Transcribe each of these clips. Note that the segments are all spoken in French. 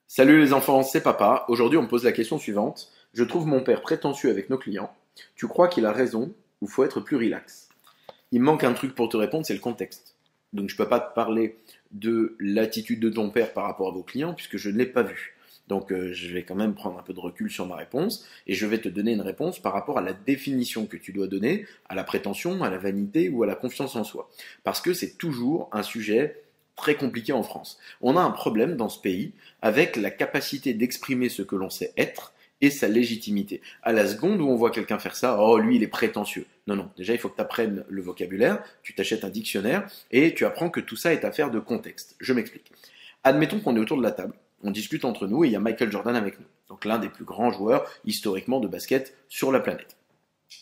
Salut les enfants, c'est papa. Aujourd'hui, on me pose la question suivante. Je trouve mon père prétentieux avec nos clients. Tu crois qu'il a raison ou faut être plus relax? Il me manque un truc pour te répondre, c'est le contexte. Donc je ne peux pas te parler de l'attitude de ton père par rapport à vos clients puisque je ne l'ai pas vu. Donc je vais quand même prendre un peu de recul sur ma réponse et je vais te donner une réponse par rapport à la définition que tu dois donner à la prétention, à la vanité ou à la confiance en soi. Parce que c'est toujours un sujet très compliqué en France. On a un problème dans ce pays avec la capacité d'exprimer ce que l'on sait être et sa légitimité. À la seconde où on voit quelqu'un faire ça, oh lui il est prétentieux. Non, non, déjà il faut que tu apprennes le vocabulaire, tu t'achètes un dictionnaire et tu apprends que tout ça est affaire de contexte. Je m'explique. Admettons qu'on est autour de la table, on discute entre nous et il y a Michael Jordan avec nous. Donc l'un des plus grands joueurs historiquement de basket sur la planète.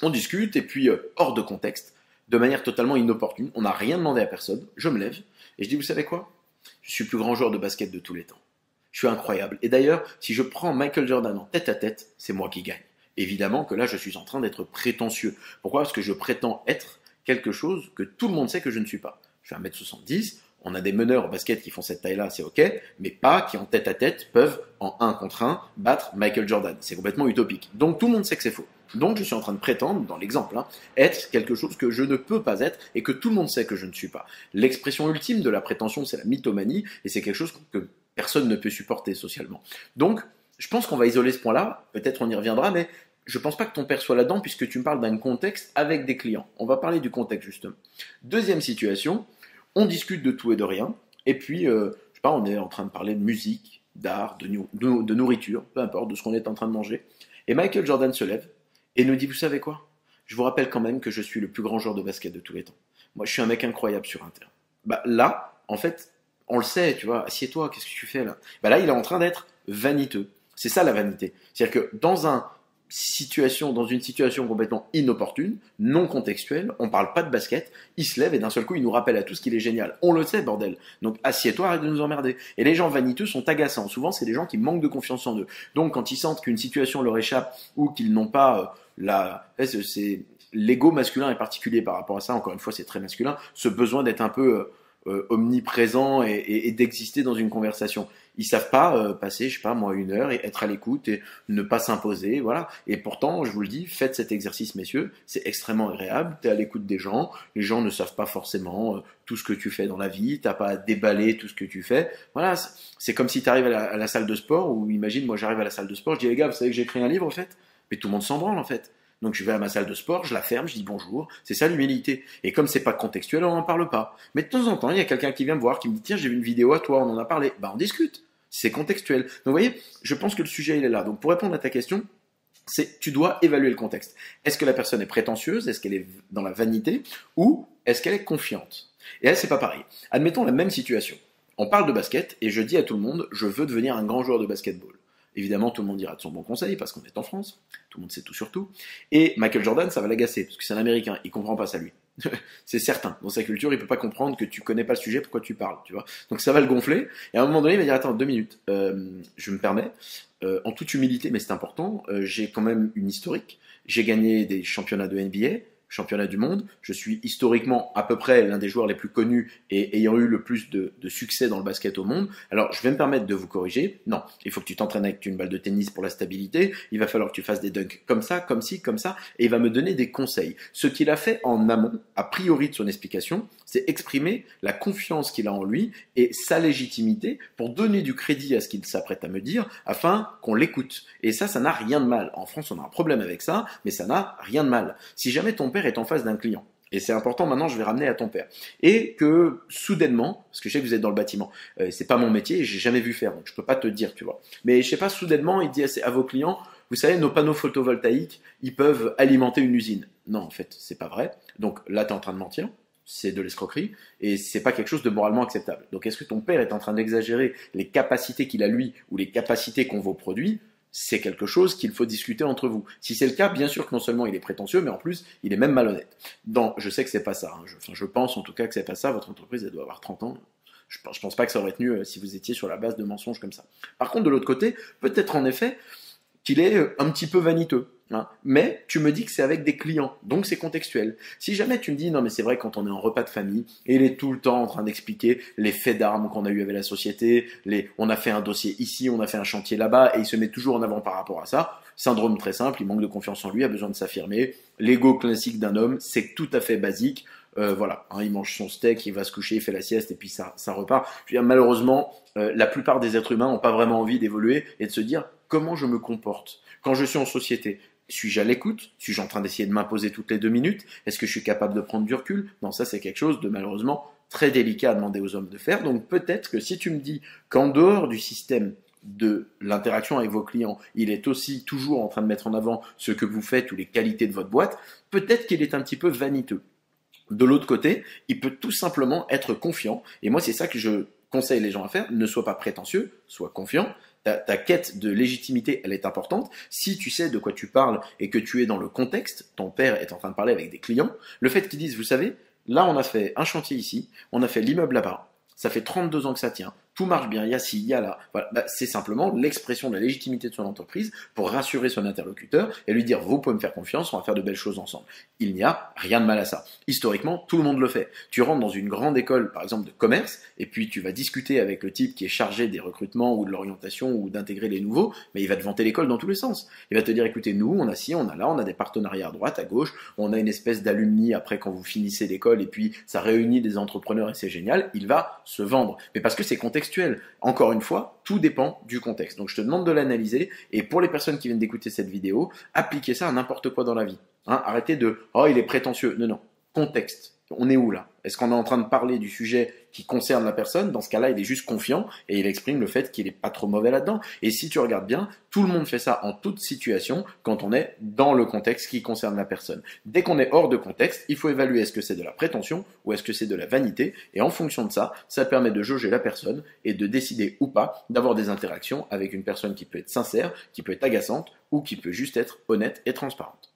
On discute et puis hors de contexte, de manière totalement inopportune, on n'a rien demandé à personne, je me lève et je dis vous savez quoi? Je suis le plus grand joueur de basket de tous les temps. Je suis incroyable. Et d'ailleurs, si je prends Michael Jordan en tête à tête, c'est moi qui gagne. Évidemment que là, je suis en train d'être prétentieux. Pourquoi? Parce que je prétends être quelque chose que tout le monde sait que je ne suis pas. Je fais 1m70, on a des meneurs au basket qui font cette taille-là, c'est ok, mais pas qui en tête à tête peuvent, en 1 contre 1, battre Michael Jordan. C'est complètement utopique. Donc tout le monde sait que c'est faux. Donc je suis en train de prétendre, dans l'exemple, être quelque chose que je ne peux pas être et que tout le monde sait que je ne suis pas. L'expression ultime de la prétention, c'est la mythomanie et c'est quelque chose que personne ne peut supporter socialement. Donc, je pense qu'on va isoler ce point-là, peut-être on y reviendra, mais je pense pas que ton père soit là-dedans puisque tu me parles d'un contexte avec des clients. On va parler du contexte justement. Deuxième situation, on discute de tout et de rien, et puis, je sais pas, on est en train de parler de musique, d'art, de nourriture, peu importe, de ce qu'on est en train de manger, et Michael Jordan se lève et nous dit, vous savez quoi? Je vous rappelle quand même que je suis le plus grand joueur de basket de tous les temps. Moi, je suis un mec incroyable sur un terrain. Bah là, en fait, on le sait, tu vois, assieds-toi, qu'est-ce que tu fais là? Bah là, il est en train d'être vaniteux. C'est ça la vanité. C'est-à-dire que dans une situation complètement inopportune, non contextuelle, on parle pas de basket, il se lève et d'un seul coup, il nous rappelle à tous qu'il est génial. On le sait, bordel. Donc assieds-toi, arrête de nous emmerder. Et les gens vaniteux sont agaçants. Souvent, c'est des gens qui manquent de confiance en eux. Donc quand ils sentent qu'une situation leur échappe ou qu'ils n'ont pas c'est l'ego masculin est particulier par rapport à ça, encore une fois c'est très masculin, ce besoin d'être un peu omniprésent et d'exister dans une conversation. Ils savent pas passer, je sais pas moi, 1 heure et être à l'écoute et ne pas s'imposer, voilà. Et pourtant, je vous le dis, faites cet exercice, messieurs, c'est extrêmement agréable. T'es à l'écoute des gens, les gens ne savent pas forcément tout ce que tu fais dans la vie, t'as pas à déballer tout ce que tu fais. Voilà, c'est comme si t'arrives à la salle de sport, ou imagine, moi j'arrive à la salle de sport, je dis les gars, vous savez que j'ai écrit un livre en fait, mais tout le monde s'en branle en fait. Donc je vais à ma salle de sport, je la ferme, je dis bonjour, c'est ça l'humilité. Et comme c'est pas contextuel, on n'en parle pas. Mais de temps en temps, il y a quelqu'un qui vient me voir, qui me dit tiens, j'ai vu une vidéo à toi, on en a parlé. Bah on discute. C'est contextuel. Donc vous voyez, je pense que le sujet il est là. Donc pour répondre à ta question, c'est tu dois évaluer le contexte. Est-ce que la personne est prétentieuse? Est-ce qu'elle est dans la vanité? Ou est-ce qu'elle est confiante? Et là, c'est pas pareil. Admettons la même situation. On parle de basket et je dis à tout le monde, je veux devenir un grand joueur de basketball. Évidemment, tout le monde dira de son bon conseil parce qu'on est en France, tout le monde sait tout sur tout. Et Michael Jordan, ça va l'agacer parce que c'est un Américain, il comprend pas ça lui. C'est certain, dans sa culture, il peut pas comprendre que tu connais pas le sujet, pourquoi tu parles, tu vois. Donc ça va le gonfler. Et à un moment donné, il va dire attends 2 minutes, je me permets, en toute humilité, mais c'est important. J'ai quand même une historique. J'ai gagné des championnats de NBA, championnat du monde. Je suis historiquement à peu près l'un des joueurs les plus connus et ayant eu le plus de succès dans le basket au monde. Alors, je vais me permettre de vous corriger. Non, il faut que tu t'entraînes avec une balle de tennis pour la stabilité. Il va falloir que tu fasses des dunks comme ça, comme ci, comme ça. Et il va me donner des conseils. Ce qu'il a fait en amont, a priori de son explication, c'est exprimer la confiance qu'il a en lui et sa légitimité pour donner du crédit à ce qu'il s'apprête à me dire afin qu'on l'écoute. Et ça n'a rien de mal. En France, on a un problème avec ça, mais ça n'a rien de mal. Si jamais ton père est en face d'un client, et c'est important maintenant, je vais ramener à ton père, et que soudainement, parce que je sais que vous êtes dans le bâtiment, c'est pas mon métier et j'ai jamais vu faire, donc je peux pas te dire, tu vois. Mais je sais pas, soudainement, il dit à vos clients, vous savez, nos panneaux photovoltaïques, ils peuvent alimenter une usine. Non, en fait, c'est pas vrai. Donc là, tu es en train de mentir. C'est de l'escroquerie et c'est pas quelque chose de moralement acceptable. Donc est-ce que ton père est en train d'exagérer les capacités qu'il a lui ou les capacités qu'ont vos produits? C'est quelque chose qu'il faut discuter entre vous. Si c'est le cas, bien sûr que non seulement il est prétentieux, mais en plus, il est même malhonnête. Je sais que c'est pas ça. Je pense en tout cas que c'est pas ça. Votre entreprise, elle doit avoir 30 ans. Je pense pas que ça aurait tenu si vous étiez sur la base de mensonges comme ça. Par contre, de l'autre côté, peut-être en effet qu'il est un petit peu vaniteux. Hein. Mais tu me dis que c'est avec des clients, donc c'est contextuel. Si jamais tu me dis, non mais c'est vrai quand on est en repas de famille, et il est tout le temps en train d'expliquer les faits d'armes qu'on a eu avec la société, on a fait un dossier ici, on a fait un chantier là-bas, et il se met toujours en avant par rapport à ça, syndrome très simple, il manque de confiance en lui, a besoin de s'affirmer, l'ego classique d'un homme, c'est tout à fait basique, voilà, hein, il mange son steak, il va se coucher, il fait la sieste, et puis ça repart. Je veux dire, malheureusement, la plupart des êtres humains n'ont pas vraiment envie d'évoluer et de se dire, comment je me comporte quand je suis en société? Suis-je à l'écoute? Suis-je en train d'essayer de m'imposer toutes les 2 minutes? Est-ce que je suis capable de prendre du recul? Non, ça c'est quelque chose de malheureusement très délicat à demander aux hommes de faire. Donc peut-être que si tu me dis qu'en dehors du système de l'interaction avec vos clients, il est aussi toujours en train de mettre en avant ce que vous faites ou les qualités de votre boîte, peut-être qu'il est un petit peu vaniteux. De l'autre côté, il peut tout simplement être confiant. Et moi, c'est ça que je conseille les gens à faire. Ne sois pas prétentieux, sois confiant. Ta quête de légitimité, elle est importante. Si tu sais de quoi tu parles et que tu es dans le contexte, ton père est en train de parler avec des clients, le fait qu'ils disent, vous savez, là on a fait un chantier ici, on a fait l'immeuble là-bas, ça fait 32 ans que ça tient, tout marche bien, il y a ci, il y a là. Voilà. Bah, c'est simplement l'expression de la légitimité de son entreprise pour rassurer son interlocuteur et lui dire, vous pouvez me faire confiance, on va faire de belles choses ensemble. Il n'y a rien de mal à ça. Historiquement, tout le monde le fait. Tu rentres dans une grande école, par exemple, de commerce, et puis tu vas discuter avec le type qui est chargé des recrutements ou de l'orientation ou d'intégrer les nouveaux, mais il va te vanter l'école dans tous les sens. Il va te dire, écoutez, nous, on a ci, on a là, on a des partenariats à droite, à gauche, on a une espèce d'alumni après quand vous finissez l'école, et puis ça réunit des entrepreneurs et c'est génial. Il va se vendre. Mais parce que c'est contextuel. Encore une fois, tout dépend du contexte. Donc je te demande de l'analyser et pour les personnes qui viennent d'écouter cette vidéo, appliquez ça à n'importe quoi dans la vie. Hein, arrêtez de « oh, il est prétentieux ». Non, non. Contexte. On est où là? Est-ce qu'on est en train de parler du sujet qui concerne la personne? Dans ce cas-là, il est juste confiant et il exprime le fait qu'il n'est pas trop mauvais là-dedans. Et si tu regardes bien, tout le monde fait ça en toute situation quand on est dans le contexte qui concerne la personne. Dès qu'on est hors de contexte, il faut évaluer est-ce que c'est de la prétention ou est-ce que c'est de la vanité. Et en fonction de ça, ça permet de jauger la personne et de décider ou pas d'avoir des interactions avec une personne qui peut être sincère, qui peut être agaçante ou qui peut juste être honnête et transparente.